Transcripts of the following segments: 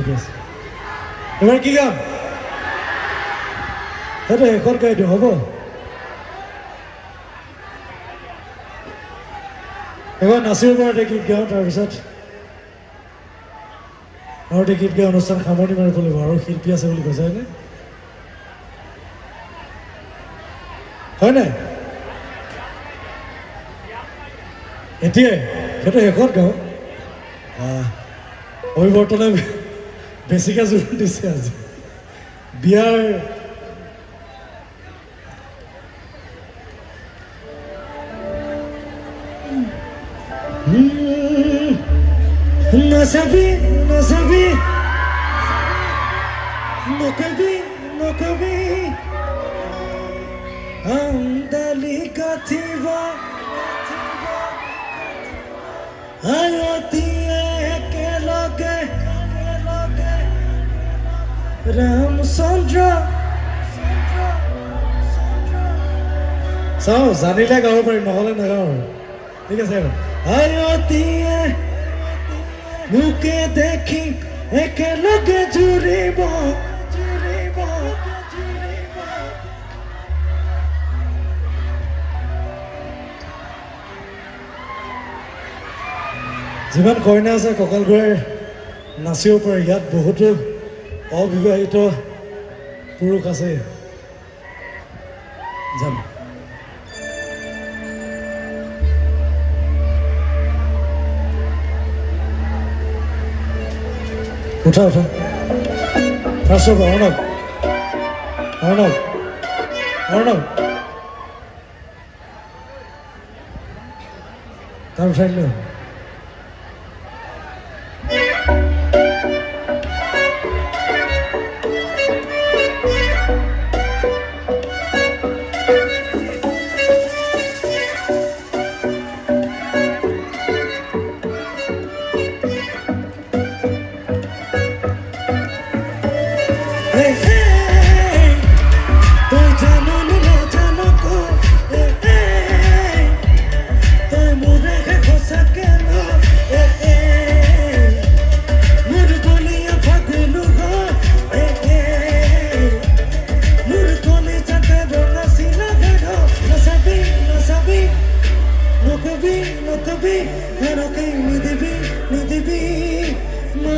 ঠিকে আছে এবাৰ কি গাম সেইটো শেষত গাই দিওঁ হ'ব এবাৰ নাচিব পৰাতে গীত গাওঁ তাৰপিছত আৰু গীত গাই অনুষ্ঠান সামৰণি মাৰিব লাগিব আৰু শিল্পী আছে বুলি কৈছে হয়নে হয় নাই এতিয়াই সেইটো শেষত গাওঁ অভিৱৰ্তনে বেছিকৈ জোৰ দিছে আজি বিয়াৰ নাচাবি নাচাবি নকবি নকবি আমদালি কাঠিব আয়তীয়ে একেলগে ৰামচন্দ্ৰ চাওঁ জানিলে গাব পাৰিম নহ'লে নাগাওঁ আৰু ঠিক আছে আয়তীয়ে মুকে দেখি একেলগে জুৰিব যিমান কইনা আছে কঁকাল ঘূৰাই নাচিব পাৰে ইয়াত বহুতো অবিবাহিত পুৰুষ আছে যাম উঠা উঠা ফাৰ্ষ্ট অফ অৰ্ণৱ অৰ্ণৱ অৰ্ণৱ তাৰ উঠাই দিলোঁ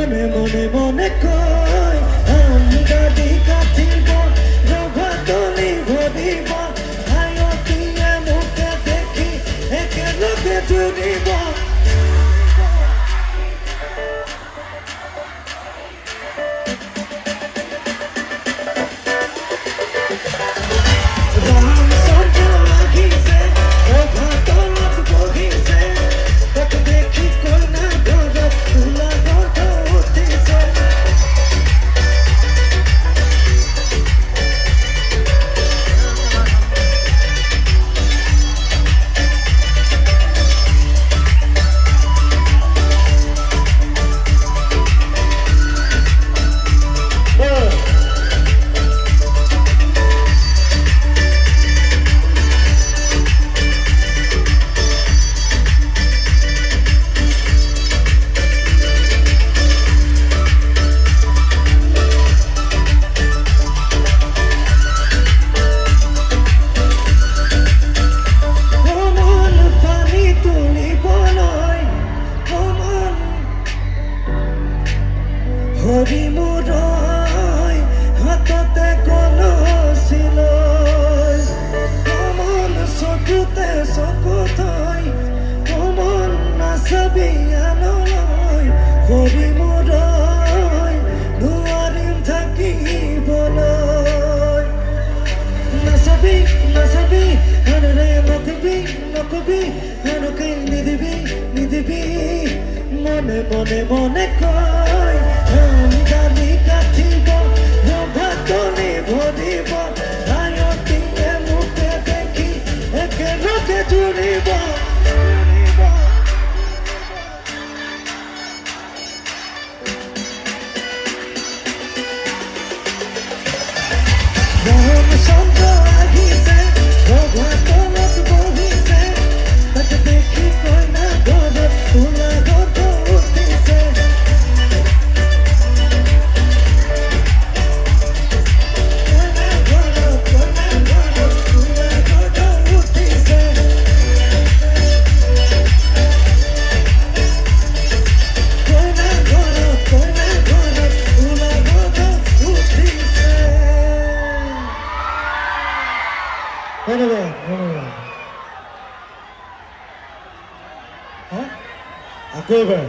মনে মনে মনে কয় আমদানি কাঠিব ৰভাতলি ভৰিব আয়তীয়ে মুকে দেখি একেলগে জুৰিব হৰিমুৰৈ হাততে কলছিল কমন চকুতে চকু থৈ কমন নাচাবি আনলৈ হৰিমুৰৈ নোৱাৰিম থাকিবলৈ নাচাবি নাচাবি আনৰে নকবি নকবি আনকে নিদিবি নিদিবি মনে মনে মনে কয় আমদানি কাঠিব ৰভাতলি ভৰিব আয়তীয়ে মুকে দেখি একেলগে জুৰিব ৰামচন্দ্ৰ আহিছে ৰভাতলত বহিছে তাক দেখি কইনা ঘৰত ওলা ঘৰত উঠিছে ধন্যবাদ ধন্যবাদ হা আকৌ এবাৰ